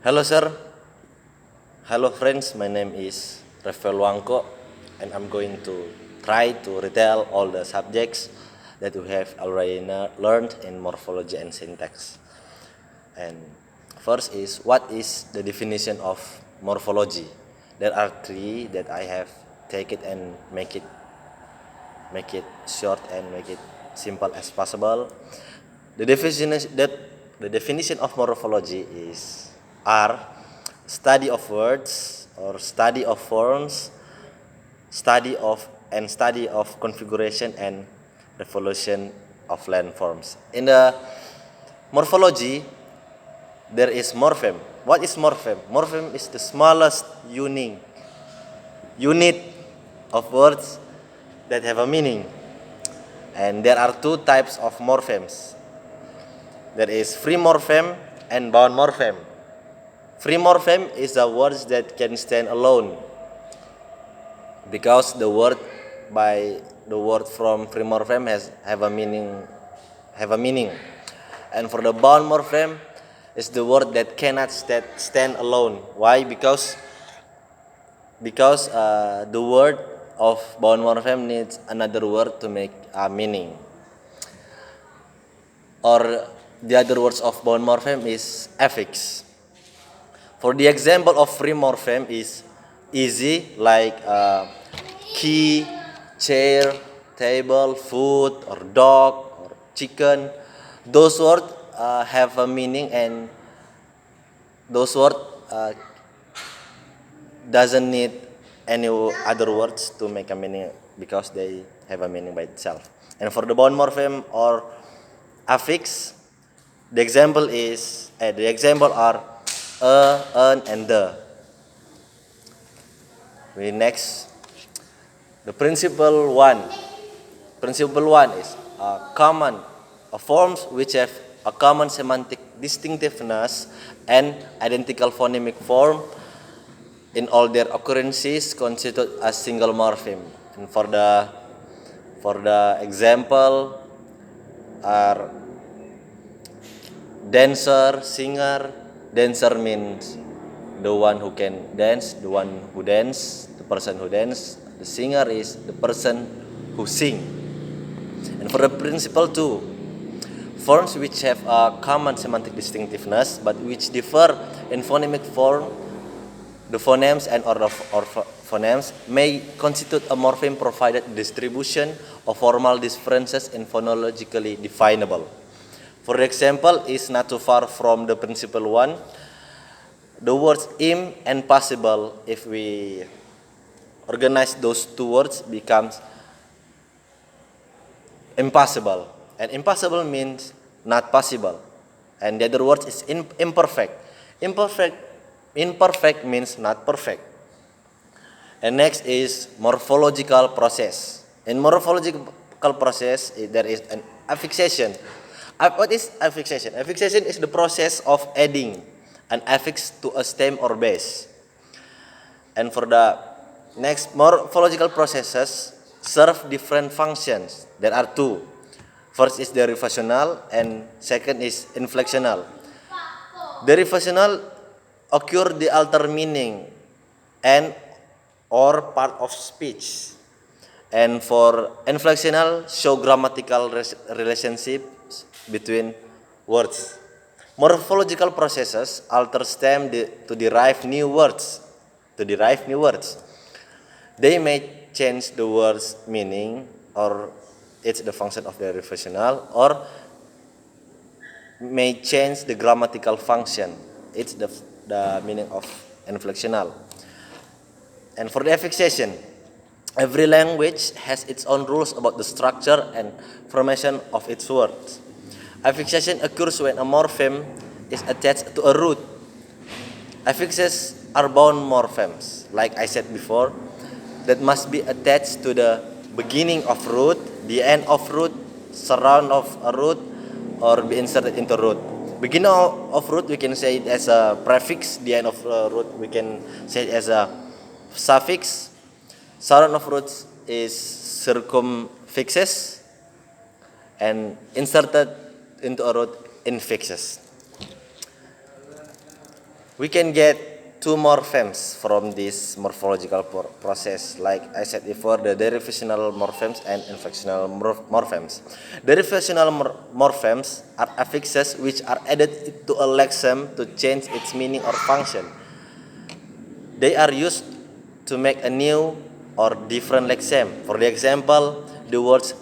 Hello, sir. Hello, friends. My name is Rafael Wangko, and I'm going to try to retell all the subjects that we have already learned in morphology and syntax. And first is what is the definition of morphology? There are three that I have take it and make it short and make it simple as possible. The definition of morphology is are study of words or study of forms, study of configuration and revolution of landforms. In the morphology, there is morpheme. What is morpheme? Morpheme is the smallest unit of words that have a meaning. And there are two types of morphemes. There is free morpheme and bound morpheme. Free morpheme is the words that can stand alone because the word from free morpheme have a meaning. And for the bound morpheme is the word that cannot stand alone. Why? Because the word of bound morpheme needs another word to make a meaning. Or the other words of bound morpheme is affix. For the example of free morpheme is easy, like key, chair, table, food, or dog, or chicken. Those words have a meaning, and those words doesn't need any other words to make a meaning because they have a meaning by itself. And for the bound morpheme or affix, the example are an, and the. We next the principle one. Principle one is forms which have a common semantic distinctiveness and identical phonemic form in all their occurrences constitute a single morpheme. And for the example are dancer, singer. Dancer means the one who can dance, the one who dance, the person who dance. The singer is the person who sing. And for the principle two, forms which have a common semantic distinctiveness but which differ in phonemic form, the phonemes and order or phonemes may constitute a morpheme provided distribution of formal differences in phonologically definable. For example, is not too far from the principle one. The words im and possible, if we organize those two words, becomes impossible. And impossible means not possible. And the other word is imperfect. Imperfect means not perfect. And next is morphological process. In morphological process, there is an affixation. What is affixation? Affixation is the process of adding an affix to a stem or base. And for the next, morphological processes serve different functions. There are two. First is derivational and second is inflectional. Derivational occur the alter meaning and or part of speech. And for inflectional, show grammatical relationships between words. Morphological processes alter stem to derive new words. They may change the word's meaning, or it's the function of the derivational, or may change the grammatical function. It's the meaning of inflectional. And for the affixation, every language has its own rules about the structure and formation of its words. Affixation occurs when a morpheme is attached to a root. Affixes are bound morphemes, like I said before, that must be attached to the beginning of root, the end of root, surround of a root, or be inserted into root. Beginning of root we can say it as a prefix, the end of root we can say it as a suffix. Surround of roots is circumfixes, and inserted into a root infixes. We can get two morphemes from this morphological process. Like I said before, the derivational morphemes and inflectional morphemes. Derivational morphemes are affixes which are added to a lexeme to change its meaning or function. They are used to make a new or different lexeme. For the example, the words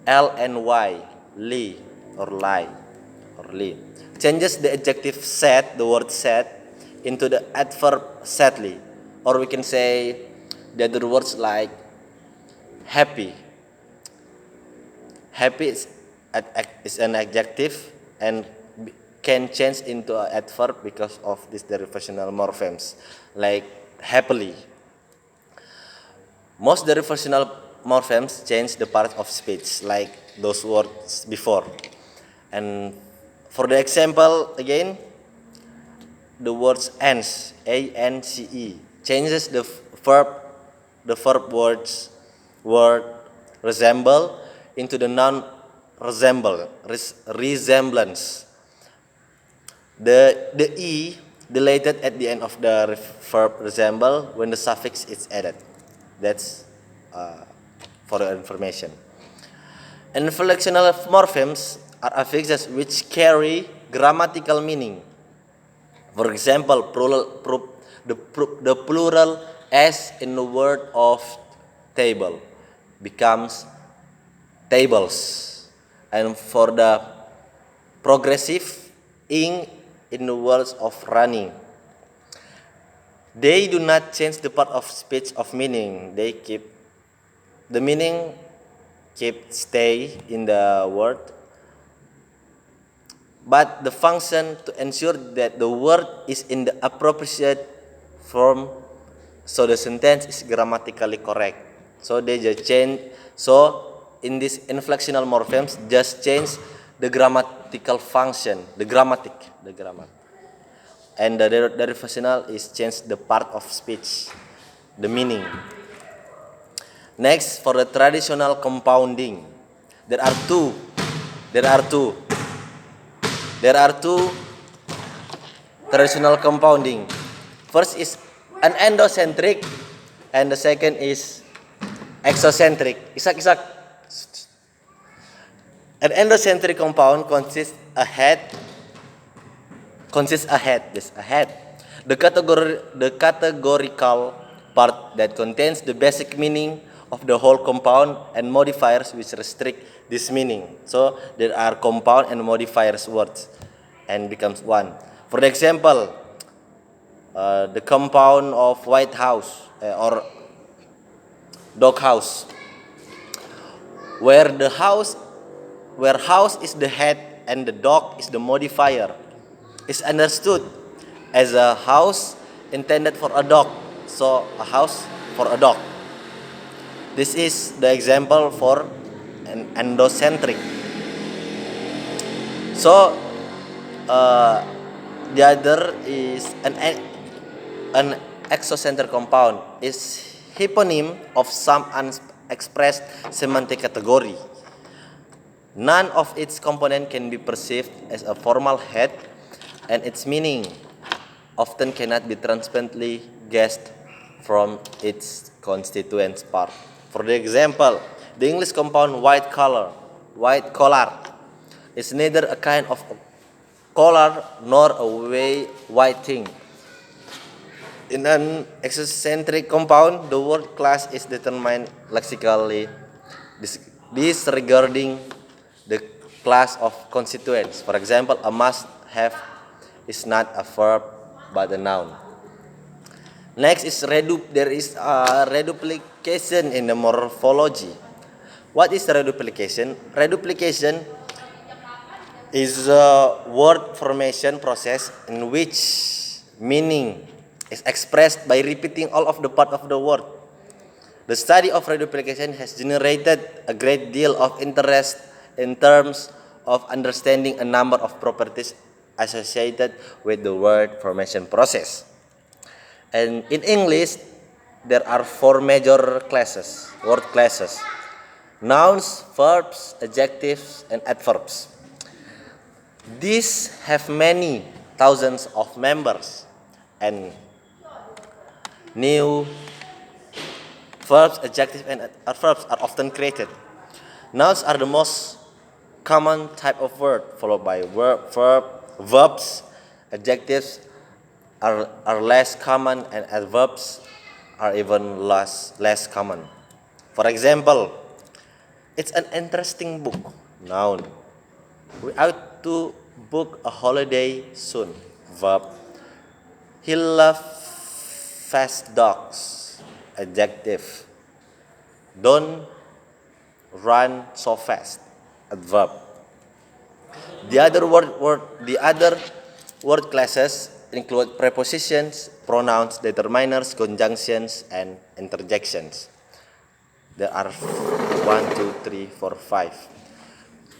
L and Y, li or lie or li, changes the adjective sad, the word sad, into the adverb sadly. Or we can say the other words like happy. Happy is an adjective and can change into an adverb because of these derivational morphemes, like happily. Most derivational morphemes change the part of speech, like those words before. And for the example, again, the words ance, A-N-C-E, changes the verb word resemble into the noun resemblance. The E deleted at the end of the verb resemble when the suffix is added. That's for your information. Inflectional morphemes are affixes which carry grammatical meaning. For example, the plural S in the word of table becomes tables. And for the progressive ing in the words of running, they do not change the part of speech of meaning. They keep the meaning stay in the word, but the function to ensure that the word is in the appropriate form, so the sentence is grammatically correct. So they just change. So in this inflectional morphemes, just change the grammatical function, the grammar, and the derivational is change the part of speech, the meaning. Next, for the traditional compounding, there are two traditional compounding. First is an endocentric, and the second is exocentric. Isak. An endocentric compound consists a head. The categorical part that contains the basic meaning of the whole compound and modifiers which restrict this meaning. So there are compound and modifiers words and becomes one. For the example, the compound of White House or dog house, where house is the head and the dog is the modifier, is understood as a house intended for a dog. So a house for a dog. This is the example for an endocentric. So the other is an exocentric compound, is hyponym of some unexpressed semantic category. None of its components can be perceived as a formal head, and its meaning often cannot be transparently guessed from its constituent part. For the example, the English compound white collar is neither a kind of collar nor a white thing. In an exocentric compound, the word class is determined lexically disregarding the class of constituents. For example, a must have is not a verb but a noun. Next is there is a reduplication in the morphology. What is reduplication? Reduplication is a word formation process in which meaning is expressed by repeating all of the part of the word. The study of reduplication has generated a great deal of interest in terms of understanding a number of properties associated with the word formation process. And in English, there are four major classes, word classes: nouns, verbs, adjectives, and adverbs. These have many thousands of members. and new verbs, adjectives, and adverbs are often created. Nouns are the most common type of word, followed by verbs. Adjectives are less common, and adverbs are even less common. For example, it's an interesting book. Noun. We ought to book a holiday soon. Verb. He loves fast dogs. Adjective. Don't run so fast. Adverb. The other word classes include prepositions, pronouns, determiners, conjunctions, and interjections. There are 1, 2, 3, 4, 5.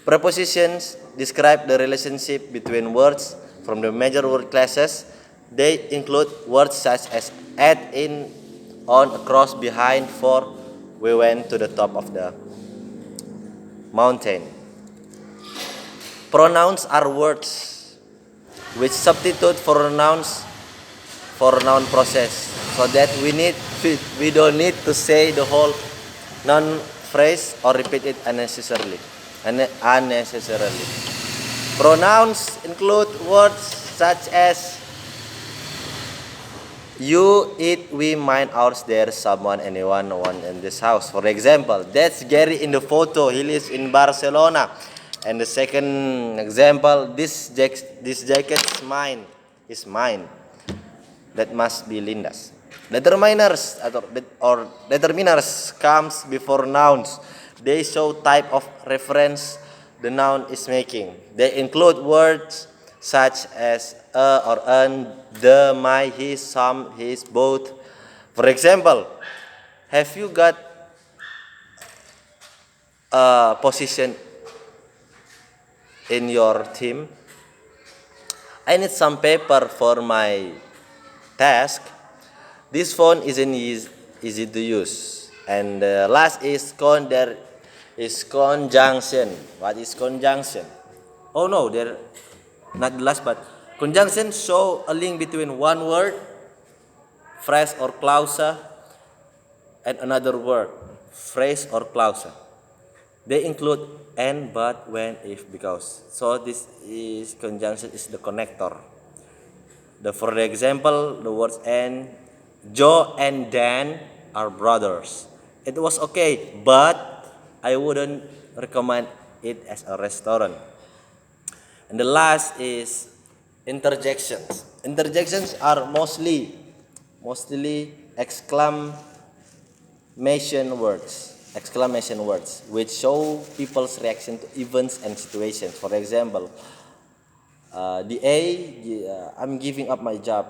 Prepositions describe the relationship between words from the major word classes. They include words such as at, in, on, across, behind, for. We went to the top of the mountain. Pronouns are words which substitute for nouns for noun process, so that we don't need to say the whole noun phrase or repeat it unnecessarily. Pronouns include words such as you, it, we, mine, ours, there, someone, anyone, no one in this house. For example, that's Gary in the photo. He lives in Barcelona. And the second example, this jacket's mine. Is mine. That must be Linda's. Determiners or determiners comes before nouns. They show type of reference the noun is making. They include words such as a or an, the, my, his, some, his, both. For example, have you got a position in your team? I need some paper for my task. This phone isn't easy to use. And the last is there is conjunction. What is conjunction? Oh no, there not the last, but conjunction show a link between one word, phrase or clause, and another word, phrase or clause. They include and, but, when, if, because. So this is conjunction is the connector. For the example, the words and, Joe and Dan are brothers. It was okay, but I wouldn't recommend it as a restaurant. And the last is interjections. Interjections are mostly exclamation words, which show people's reaction to events and situations. For example, I'm giving up my job.